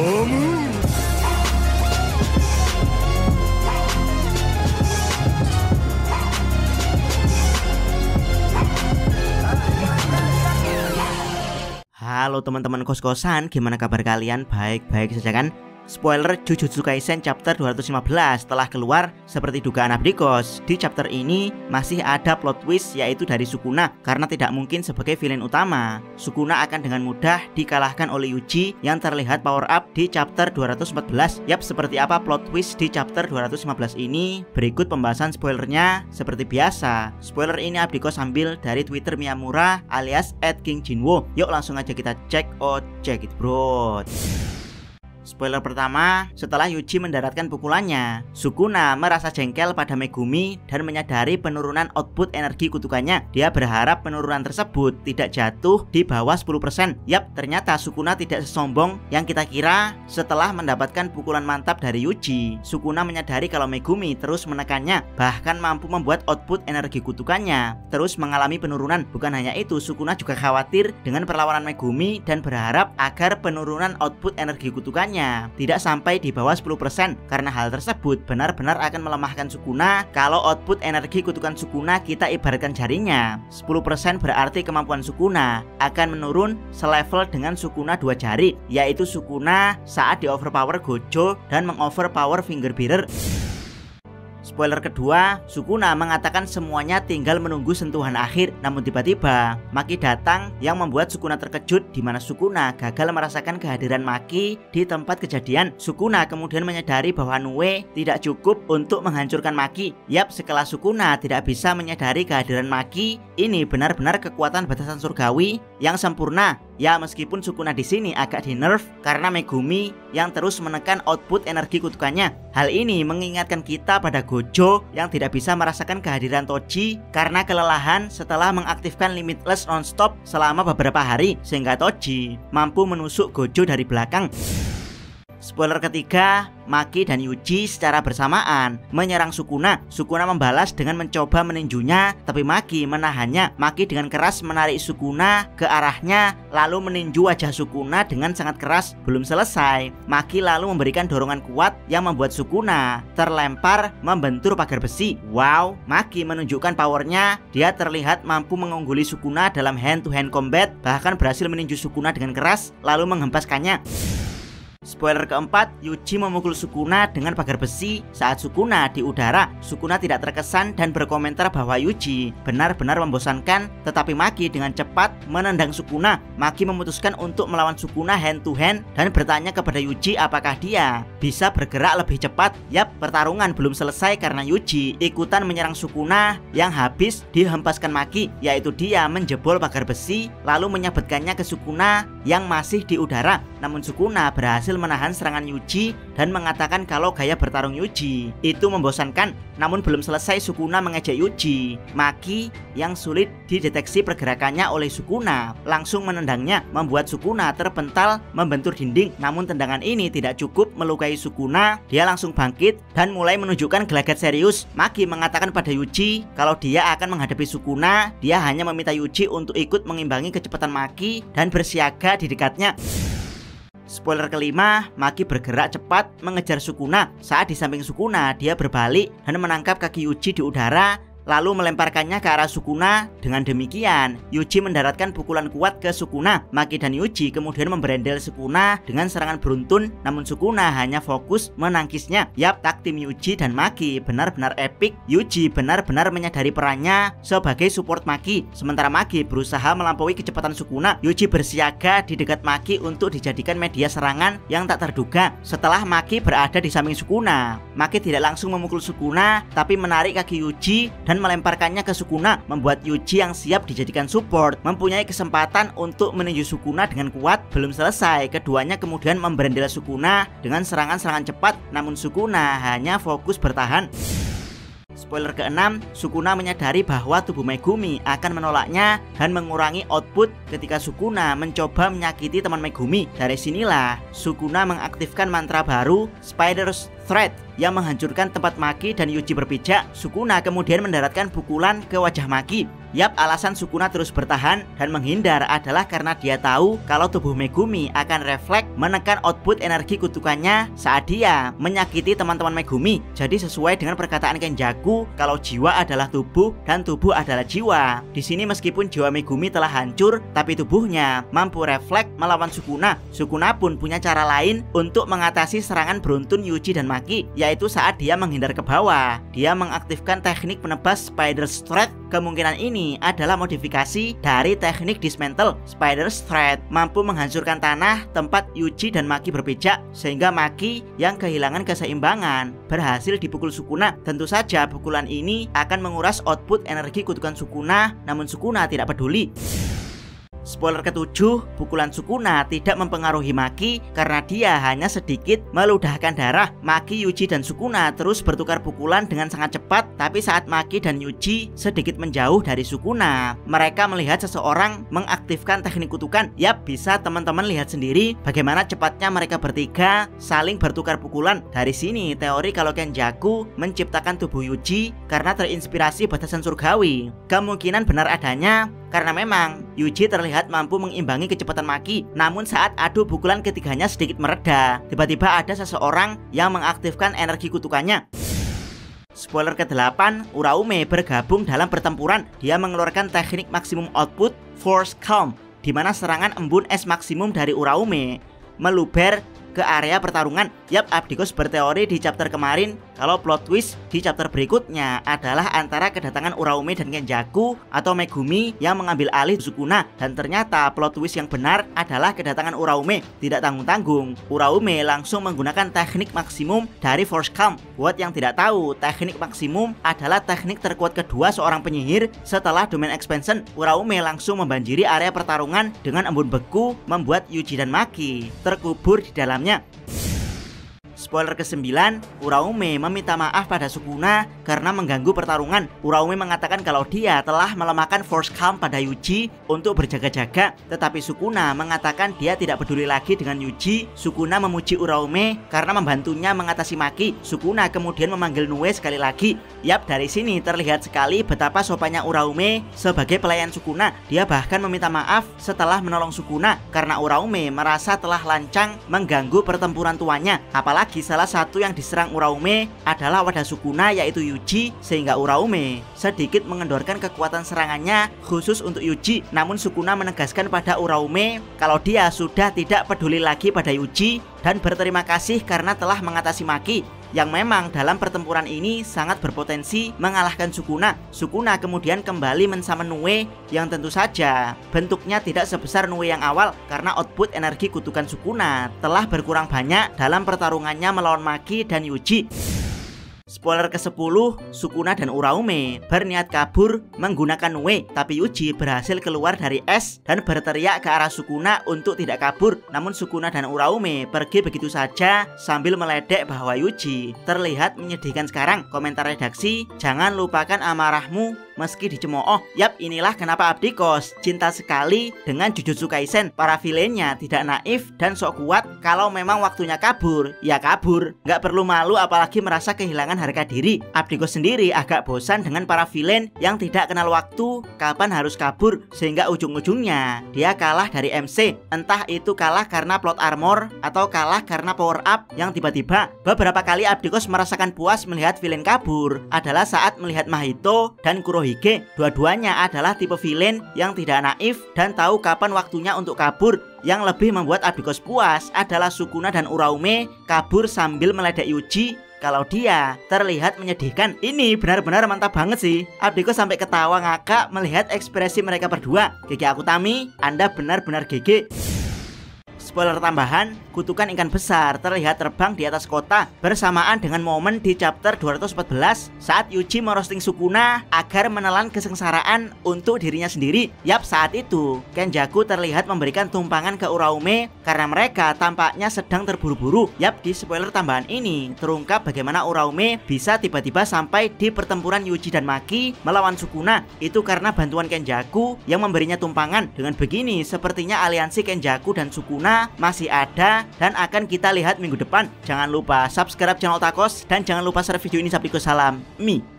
Halo teman-teman kos-kosan, gimana kabar kalian? Baik-baik saja kan? Spoiler Jujutsu Kaisen chapter 215 telah keluar seperti dugaan Abdikos. Di chapter ini masih ada plot twist, yaitu dari Sukuna, karena tidak mungkin sebagai villain utama. Sukuna akan dengan mudah dikalahkan oleh Yuji yang terlihat power up di chapter 214. Yap, seperti apa plot twist di chapter 215 ini? Berikut pembahasan spoilernya seperti biasa. Spoiler ini Abdikos ambil dari Twitter Miyamura alias @KingJinwo. Yuk langsung aja kita check it bro. Spoiler pertama, setelah Yuji mendaratkan pukulannya, Sukuna merasa jengkel pada Megumi dan menyadari penurunan output energi kutukannya. Dia berharap penurunan tersebut tidak jatuh di bawah 10%. Yap, ternyata Sukuna tidak sesombong yang kita kira. Setelah mendapatkan pukulan mantap dari Yuji, Sukuna menyadari kalau Megumi terus menekannya, bahkan mampu membuat output energi kutukannya terus mengalami penurunan. Bukan hanya itu, Sukuna juga khawatir dengan perlawanan Megumi dan berharap agar penurunan output energi kutukannya tidak sampai di bawah 10%, karena hal tersebut benar-benar akan melemahkan Sukuna. Kalau output energi kutukan Sukuna kita ibaratkan jarinya, 10% berarti kemampuan Sukuna akan menurun selevel dengan Sukuna 2 jari, yaitu Sukuna saat di overpower Gojo dan mengoverpower Fingerbearer. Spoiler kedua, Sukuna mengatakan semuanya tinggal menunggu sentuhan akhir. Namun tiba-tiba Maki datang yang membuat Sukuna terkejut, di mana Sukuna gagal merasakan kehadiran Maki di tempat kejadian. Sukuna kemudian menyadari bahwa Nue tidak cukup untuk menghancurkan Maki. Yap, sekelas Sukuna tidak bisa menyadari kehadiran Maki, ini benar-benar kekuatan batasan surgawi yang sempurna. Ya, meskipun Sukuna di sini agak di-nerf karena Megumi yang terus menekan output energi kutukannya. Hal ini mengingatkan kita pada Gojo yang tidak bisa merasakan kehadiran Toji karena kelelahan setelah mengaktifkan Limitless nonstop selama beberapa hari, sehingga Toji mampu menusuk Gojo dari belakang. Spoiler ketiga, Maki dan Yuji secara bersamaan menyerang Sukuna. Sukuna membalas dengan mencoba meninjunya, tapi Maki menahannya. Maki dengan keras menarik Sukuna ke arahnya, lalu meninju wajah Sukuna dengan sangat keras. Belum selesai, Maki lalu memberikan dorongan kuat yang membuat Sukuna terlempar membentur pagar besi. Wow, Maki menunjukkan powernya. Dia terlihat mampu mengungguli Sukuna dalam hand-to-hand combat, bahkan berhasil meninju Sukuna dengan keras lalu menghempaskannya. Spoiler keempat, Yuji memukul Sukuna dengan pagar besi. Saat Sukuna di udara, Sukuna tidak terkesan dan berkomentar bahwa Yuji benar-benar membosankan. Tetapi Maki dengan cepat menendang Sukuna. Maki memutuskan untuk melawan Sukuna hand to hand dan bertanya kepada Yuji apakah dia bisa bergerak lebih cepat. Yap, pertarungan belum selesai karena Yuji ikutan menyerang Sukuna yang habis dihempaskan Maki, yaitu dia menjebol pagar besi lalu menyabetkannya ke Sukuna yang masih di udara. Namun Sukuna berhasil menahan serangan Yuji dan mengatakan kalau gaya bertarung Yuji itu membosankan. Namun belum selesai Sukuna mengejek Yuji, Maki yang sulit dideteksi pergerakannya oleh Sukuna langsung menendangnya, membuat Sukuna terpental membentur dinding. Namun tendangan ini tidak cukup melukai Sukuna. Dia langsung bangkit dan mulai menunjukkan gelagat serius. Maki mengatakan pada Yuji kalau dia akan menghadapi Sukuna. Dia hanya meminta Yuji untuk ikut mengimbangi kecepatan Maki dan bersiaga di dekatnya. Spoiler kelima, Maki bergerak cepat mengejar Sukuna. Saat di samping Sukuna, dia berbalik dan menangkap kaki Yuji di udara lalu melemparkannya ke arah Sukuna. Dengan demikian, Yuji mendaratkan pukulan kuat ke Sukuna. Maki dan Yuji kemudian memberendel Sukuna dengan serangan beruntun, namun Sukuna hanya fokus menangkisnya. Yap, tag tim Yuji dan Maki benar-benar epic. Yuji benar-benar menyadari perannya sebagai support Maki, sementara Maki berusaha melampaui kecepatan Sukuna. Yuji bersiaga di dekat Maki untuk dijadikan media serangan yang tak terduga. Setelah Maki berada di samping Sukuna, Maki tidak langsung memukul Sukuna, tapi menarik kaki Yuji dan melemparkannya ke Sukuna, membuat Yuji yang siap dijadikan support mempunyai kesempatan untuk meninju Sukuna dengan kuat. Belum selesai, keduanya kemudian memberendel Sukuna dengan serangan-serangan cepat, namun Sukuna hanya fokus bertahan. Spoiler keenam, Sukuna menyadari bahwa tubuh Megumi akan menolaknya dan mengurangi output ketika Sukuna mencoba menyakiti teman Megumi. Dari sinilah Sukuna mengaktifkan mantra baru Spider's Thread yang menghancurkan tempat Maki dan Yuji berpijak. Sukuna kemudian mendaratkan pukulan ke wajah Maki. Yap, alasan Sukuna terus bertahan dan menghindar adalah karena dia tahu kalau tubuh Megumi akan refleks menekan output energi kutukannya saat dia menyakiti teman-teman Megumi. Jadi sesuai dengan perkataan Kenjaku kalau jiwa adalah tubuh dan tubuh adalah jiwa. Di sini meskipun jiwa Megumi telah hancur, tapi tubuhnya mampu refleks melawan Sukuna. Sukuna pun punya cara lain untuk mengatasi serangan beruntun Yuji dan Maki, yaitu saat dia menghindar ke bawah. Dia mengaktifkan teknik penebas Spider's Thread. Kemungkinan ini adalah modifikasi dari teknik Dismantle. Spider's Thread mampu menghancurkan tanah tempat Yuji dan Maki berpijak, sehingga Maki yang kehilangan keseimbangan berhasil dipukul Sukuna. Tentu saja pukulan ini akan menguras output energi kutukan Sukuna, namun Sukuna tidak peduli. Spoiler ke-7, pukulan Sukuna tidak mempengaruhi Maki karena dia hanya sedikit meludahkan darah. Maki, Yuji, dan Sukuna terus bertukar pukulan dengan sangat cepat, tapi saat Maki dan Yuji sedikit menjauh dari Sukuna, mereka melihat seseorang mengaktifkan teknik kutukan. Yap, bisa teman-teman lihat sendiri bagaimana cepatnya mereka bertiga saling bertukar pukulan. Dari sini teori kalau Kenjaku menciptakan tubuh Yuji karena terinspirasi batasan surgawi kemungkinan benar adanya, karena memang Yuji terlihat mampu mengimbangi kecepatan Maki. Namun saat adu pukulan ketiganya sedikit mereda, tiba-tiba ada seseorang yang mengaktifkan energi kutukannya. Spoiler ke-8, Uraume bergabung dalam pertempuran. Dia mengeluarkan teknik maksimum output Force Calm, di mana serangan embun es maksimum dari Uraume meluber ke area pertarungan. Yap, Abdikos berteori di chapter kemarin kalau plot twist di chapter berikutnya adalah antara kedatangan Uraume dan Kenjaku atau Megumi yang mengambil alih Sukuna. Dan ternyata plot twist yang benar adalah kedatangan Uraume. Tidak tanggung-tanggung, Uraume langsung menggunakan teknik maksimum dari Force Calm. Buat yang tidak tahu, teknik maksimum adalah teknik terkuat kedua seorang penyihir setelah Domain Expansion. Uraume langsung membanjiri area pertarungan dengan embun beku, membuat Yuji dan Maki terkubur di dalamnya. Spoiler ke-9, Uraume meminta maaf pada Sukuna karena mengganggu pertarungan. Uraume mengatakan kalau dia telah melemahkan Force Calm pada Yuji untuk berjaga-jaga, tetapi Sukuna mengatakan dia tidak peduli lagi dengan Yuji. Sukuna memuji Uraume karena membantunya mengatasi Maki. Sukuna kemudian memanggil Nue sekali lagi. Yap, dari sini terlihat sekali betapa sopannya Uraume sebagai pelayan Sukuna. Dia bahkan meminta maaf setelah menolong Sukuna karena Uraume merasa telah lancang mengganggu pertempuran tuanya. Apalagi salah satu yang diserang Uraume adalah wadah Sukuna, yaitu Yuji, sehingga Uraume sedikit mengendorkan kekuatan serangannya khusus untuk Yuji. Namun Sukuna menegaskan pada Uraume kalau dia sudah tidak peduli lagi pada Yuji dan berterima kasih karena telah mengatasi Maki, yang memang dalam pertempuran ini sangat berpotensi mengalahkan Sukuna. Sukuna kemudian kembali mensummon Nue yang tentu saja bentuknya tidak sebesar Nue yang awal karena output energi kutukan Sukuna telah berkurang banyak dalam pertarungannya melawan Maki dan Yuji. Spoiler ke-10, Sukuna dan Uraume berniat kabur menggunakan Nue, tapi Yuji berhasil keluar dari es dan berteriak ke arah Sukuna untuk tidak kabur. Namun Sukuna dan Uraume pergi begitu saja sambil meledek bahwa Yuji terlihat menyedihkan sekarang. Komentar redaksi, jangan lupakan amarahmu meski dicemooh. Yap, inilah kenapa Abdikos cinta sekali dengan Jujutsu Kaisen. Para villainnya tidak naif dan sok kuat. Kalau memang waktunya kabur, ya kabur. Nggak perlu malu apalagi merasa kehilangan harga diri. Abdikos sendiri agak bosan dengan para villain yang tidak kenal waktu kapan harus kabur, sehingga ujung-ujungnya dia kalah dari MC. Entah itu kalah karena plot armor atau kalah karena power up yang tiba-tiba. Beberapa kali Abdikos merasakan puas melihat villain kabur adalah saat melihat Mahito dan Kurohige. Dua-duanya adalah tipe villain yang tidak naif dan tahu kapan waktunya untuk kabur. Yang lebih membuat Abdikos puas adalah Sukuna dan Uraume kabur sambil meledek Yuji kalau dia terlihat menyedihkan. Ini benar-benar mantap banget sih. Abdikos sampai ketawa ngakak melihat ekspresi mereka berdua. Gege Akutami, Anda benar-benar gege. Spoiler tambahan, kutukan ikan besar terlihat terbang di atas kota bersamaan dengan momen di chapter 214 saat Yuji merosting Sukuna agar menelan kesengsaraan untuk dirinya sendiri. Yap, saat itu Kenjaku terlihat memberikan tumpangan ke Uraume karena mereka tampaknya sedang terburu-buru. Yap, di spoiler tambahan ini terungkap bagaimana Uraume bisa tiba-tiba sampai di pertempuran Yuji dan Maki melawan Sukuna. Itu karena bantuan Kenjaku yang memberinya tumpangan. Dengan begini, sepertinya aliansi Kenjaku dan Sukuna karena masih ada dan akan kita lihat minggu depan. Jangan lupa subscribe channel Otakos dan jangan lupa share video ini sampai ke salam. Mi.